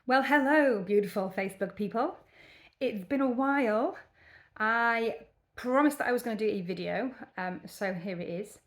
Well, hello, beautiful Facebook people. It's been a while. I promised that I was going to do a video, so here it is.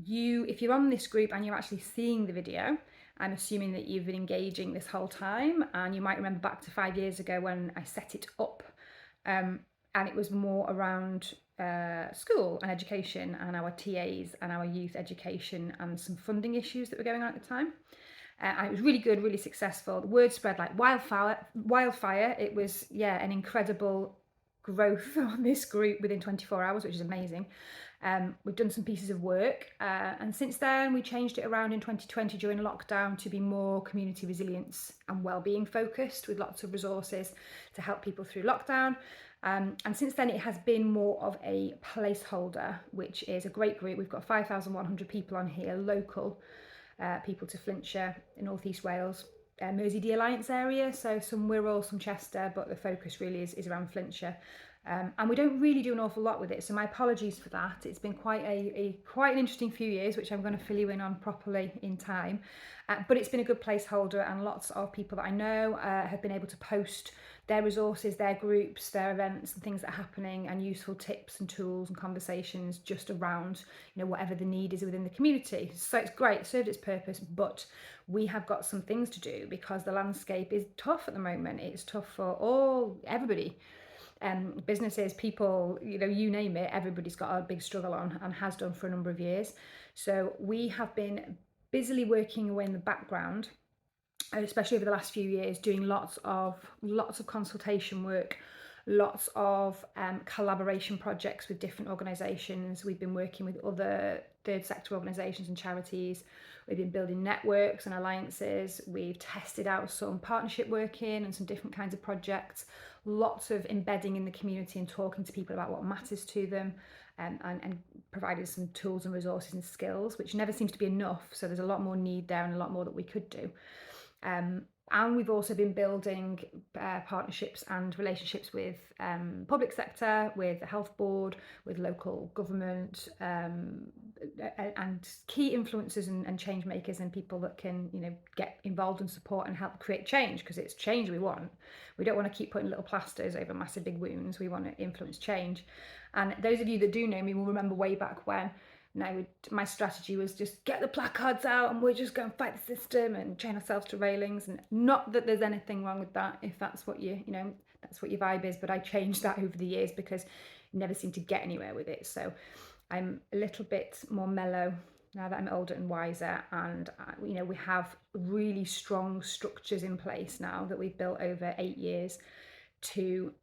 If you're on this group and you're actually seeing the video, I'm assuming that you've been engaging this whole time, and you might remember back to 5 years ago when I set it up, and it was more around school and education and our TAs and our youth education and some funding issues that were going on at the time. And it was really good, really successful. The word spread like wildfire. It was, an incredible growth on this group within 24 hours, which is amazing. We've done some pieces of work, and since then we changed it around in 2020 during lockdown to be more community resilience and wellbeing focused, with lots of resources to help people through lockdown. And since then it has been more of a placeholder, which is a great group. We've got 5,100 people on here, local people to Flintshire, North East Wales, Mersey Alliance area, so some Wirral, some Chester, but the focus really is around Flintshire. And we don't really do an awful lot with it, so my apologies for that. It's been quite an interesting few years, which I'm going to fill you in on properly in time. But it's been a good placeholder, and lots of people that I know have been able to post their resources, their groups, their events and things that are happening, and useful tips and tools and conversations just around, whatever the need is within the community. So it's great, it served its purpose, but we have got some things to do because the landscape is tough at the moment. It's tough for everybody. Businesses, people, you name it, everybody's got a big struggle on and has done for a number of years. So we have been busily working away in the background, especially over the last few years, doing lots of consultation work, lots of collaboration projects with different organisations. We've been working with other third sector organisations and charities. We've been building networks and alliances. We've tested out some partnership working and some different kinds of projects. Lots of embedding in the community and talking to people about what matters to them, and provided some tools and resources and skills, which never seems to be enough. So there's a lot more need there and a lot more that we could do. And we've also been building partnerships and relationships with public sector, with the health board, with local government, and key influencers and change makers and people that can, get involved and support and help create change, because it's change we want. We don't want to keep putting little plasters over massive big wounds. We want to influence change. And those of you that do know me will remember way back when, my strategy was just get the placards out and we're just going to fight the system and chain ourselves to railings. And not that there's anything wrong with that, if that's what that's what your vibe is. But I changed that over the years because I never seemed to get anywhere with it. So I'm a little bit more mellow now that I'm older and wiser. And, we have really strong structures in place now that we've built over 8 years to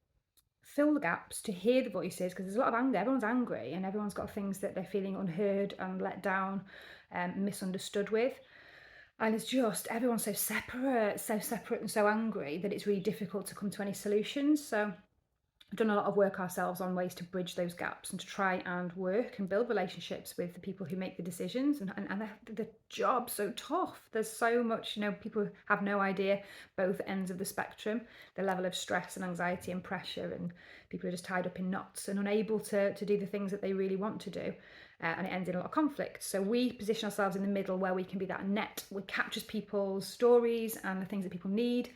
fill the gaps, to hear the voices, because there's a lot of anger. Everyone's angry and everyone's got things that they're feeling unheard and let down, misunderstood with. And it's just, everyone's so separate and so angry that it's really difficult to come to any solutions. So we've done a lot of work ourselves on ways to bridge those gaps and to try and work and build relationships with the people who make the decisions. And the job's so tough. There's so much, people have no idea, both ends of the spectrum, the level of stress and anxiety and pressure, and people are just tied up in knots and unable to do the things that they really want to do. And it ends in a lot of conflict. So we position ourselves in the middle where we can be that net. We captures people's stories and the things that people need.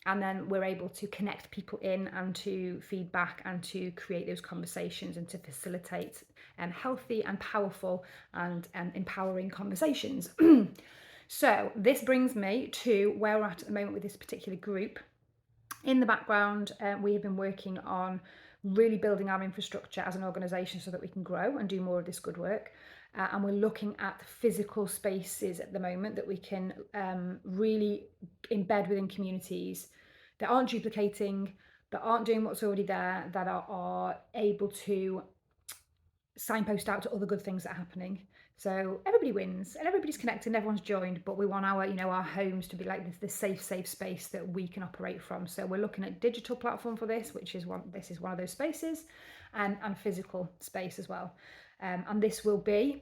And then we're able to connect people in and to feedback and to create those conversations and to facilitate healthy and powerful and empowering conversations. So this brings me to where we're at the moment with this particular group. In the background, we have been working on really building our infrastructure as an organisation so that we can grow and do more of this good work. And we're looking at physical spaces at the moment that we can really embed within communities that aren't duplicating, that aren't doing what's already there, that are able to signpost out to other good things that are happening. So everybody wins and everybody's connected and everyone's joined, but we want our, our homes to be like this safe space that we can operate from. So we're looking at digital platform for this, which is one of those spaces, and physical space as well. And this will be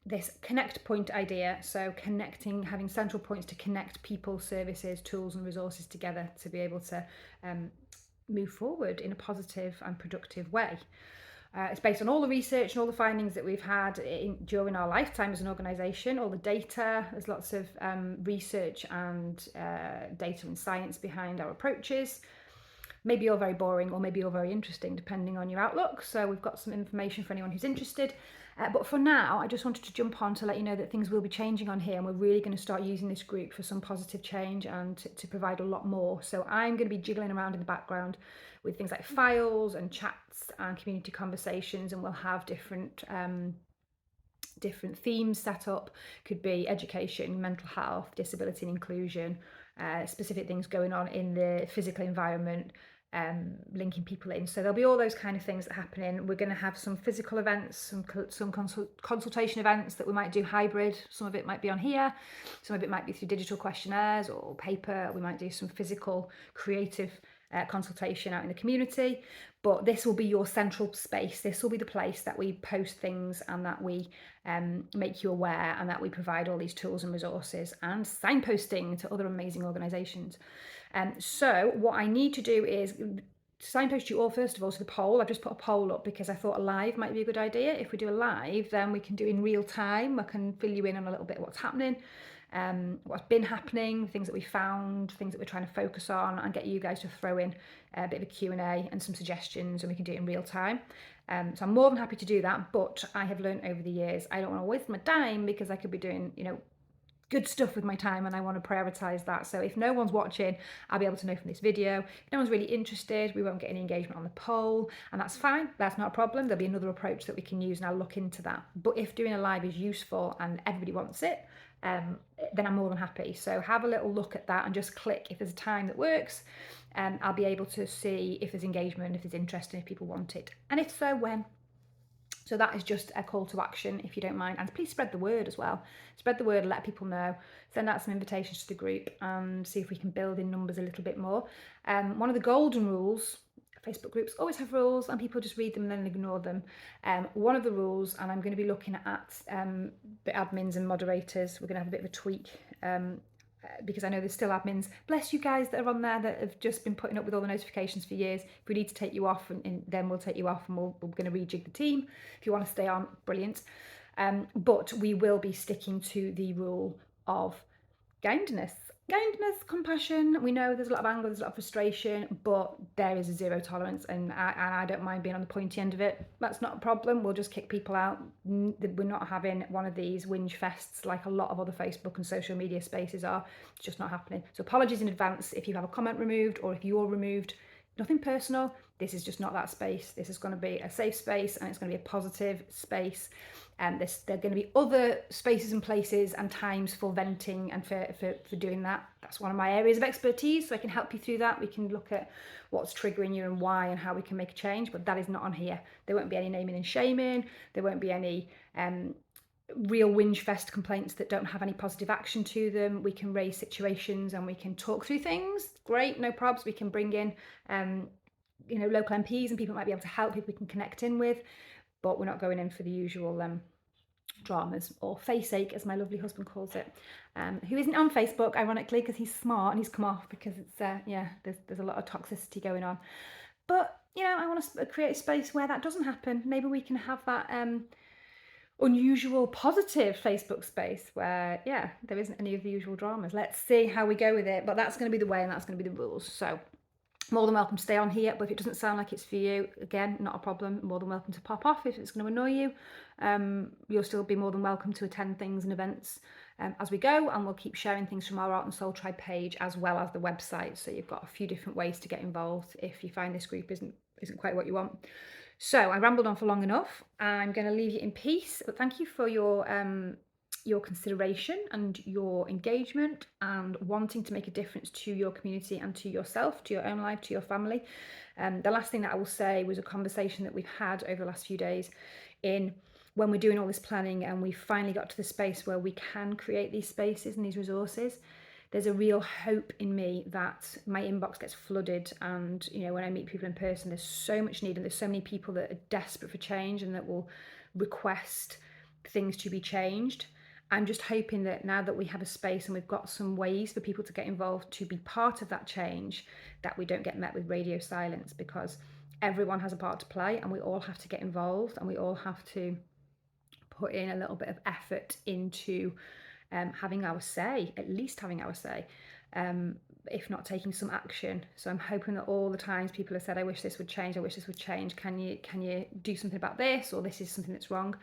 this ConnectPoint idea. So having central points to connect people, services, tools and resources together to be able to move forward in a positive and productive way. It's based on all the research and all the findings that we've had during our lifetime as an organisation, all the data. There's lots of research and data and science behind our approaches. Maybe you're very boring or maybe you're very interesting, depending on your outlook. So we've got some information for anyone who's interested. But for now, I just wanted to jump on to let you know that things will be changing on here, and we're really going to start using this group for some positive change and to provide a lot more. So I'm going to be jiggling around in the background with things like files and chats and community conversations, and we'll have different themes set up. Could be education, mental health, disability and inclusion, specific things going on in the physical environment, linking people in. So there'll be all those kind of things that are happening. We're going to have some physical events, some consultation events that we might do hybrid. Some of it might be on here, some of it might be through digital questionnaires or paper. We might do some physical creative consultation out in the community, but this will be your central space. This will be the place that we post things and that we make you aware, and that we provide all these tools and resources and signposting to other amazing organisations. So what I need to do is signpost you all first of all to the poll. I've just put a poll up because I thought a live might be a good idea. If we do a live, then we can do in real time. I can fill you in on a little bit what's happening, what's been happening, things that we found, things that we're trying to focus on, and get you guys to throw in a bit of a Q&A and some suggestions, and we can do it in real time. So I'm more than happy to do that, but I have learned over the years I don't want to waste my time, because I could be doing, good stuff with my time, and I want to prioritize that. So if no one's watching, I'll be able to know from this video. If no one's really interested, we won't get any engagement on the poll, and that's fine. That's not a problem. There'll be another approach that we can use, and I'll look into that. But if doing a live is useful and everybody wants it, then I'm more than happy. So have a little look at that and just click if there's a time that works. I'll be able to see if there's engagement, if there's interest, and if people want it, and if so, when. So that is just a call to action, if you don't mind. And please spread the word as well. Spread the word, let people know. Send out some invitations to the group and see if we can build in numbers a little bit more. One of the golden rules, Facebook groups always have rules and people just read them and then ignore them. One of the rules, and I'm going to be looking at the admins and moderators, we're going to have a bit of a tweak, because I know there's still admins, bless you guys, that are on there that have just been putting up with all the notifications for years. If we need to take you off, and then we'll take you off, and we're going to rejig the team. If you want to stay on, brilliant. But we will be sticking to the rule of kindness, compassion. We know there's a lot of anger, there's a lot of frustration, but there is a zero tolerance, and I don't mind being on the pointy end of it. That's not a problem. We'll just kick people out. We're not having one of these whinge fests like a lot of other Facebook and social media spaces are. It's just not happening. So apologies in advance if you have a comment removed or if you're removed. Nothing personal. This is just not that space. This is going to be a safe space, and it's going to be a positive space. There are going to be other spaces and places and times for venting and for doing that. That's one of my areas of expertise, so I can help you through that. We can look at what's triggering you and why, and how we can make a change, but that is not on here. There won't be any naming and shaming. There won't be any real whinge fest complaints that don't have any positive action to them. We can raise situations and we can talk through things. Great, no probs. We can bring in local MPs and people might be able to help, people we can connect in with, but we're not going in for the usual dramas, or face ache, as my lovely husband calls it, who isn't on Facebook, ironically, because he's smart and he's come off because it's there's a lot of toxicity going on. But I want to create a space where that doesn't happen. Maybe we can have that unusual positive Facebook space where there isn't any of the usual dramas. Let's see how we go with it, but that's going to be the way, and that's going to be the rules. So more than welcome to stay on here, but if it doesn't sound like it's for you, again, not a problem. More than welcome to pop off if it's going to annoy you. You'll still be more than welcome to attend things and events as we go, and we'll keep sharing things from our Art&Soul Tribe page as well as the website. So you've got a few different ways to get involved if you find this group isn't quite what you want. So I rambled on for long enough. I'm going to leave you in peace, but thank you for your consideration and your engagement and wanting to make a difference to your community and to yourself, to your own life, to your family. The last thing that I will say was a conversation that we've had over the last few days when we're doing all this planning and we finally got to the space where we can create these spaces and these resources. There's a real hope in me that my inbox gets flooded, and when I meet people in person, there's so much need, and there's so many people that are desperate for change and that will request things to be changed. I'm just hoping that now that we have a space and we've got some ways for people to get involved to be part of that change, that we don't get met with radio silence, because everyone has a part to play, and we all have to get involved, and we all have to put in a little bit of effort into having our say, at least having our say, if not taking some action. So I'm hoping that all the times people have said, I wish this would change, I wish this would change, can you do something about this, or this is something that's wrong,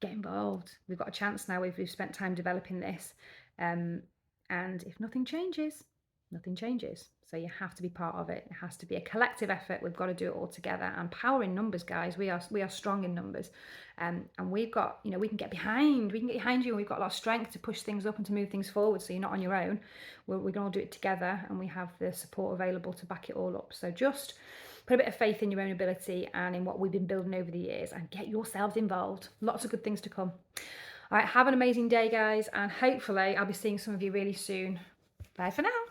get involved. We've got a chance now. We've spent time developing this, and if nothing changes, nothing changes. So you have to be part of it. It has to be a collective effort. We've got to do it all together. And power in numbers, guys. We are strong in numbers, and we've got, we can get behind. We can get behind you, and we've got a lot of strength to push things up and to move things forward. So you're not on your own. We're going to all do it together, and we have the support available to back it all up. So just put a bit of faith in your own ability and in what we've been building over the years, and get yourselves involved. Lots of good things to come. All right, have an amazing day, guys, and hopefully I'll be seeing some of you really soon. Bye for now.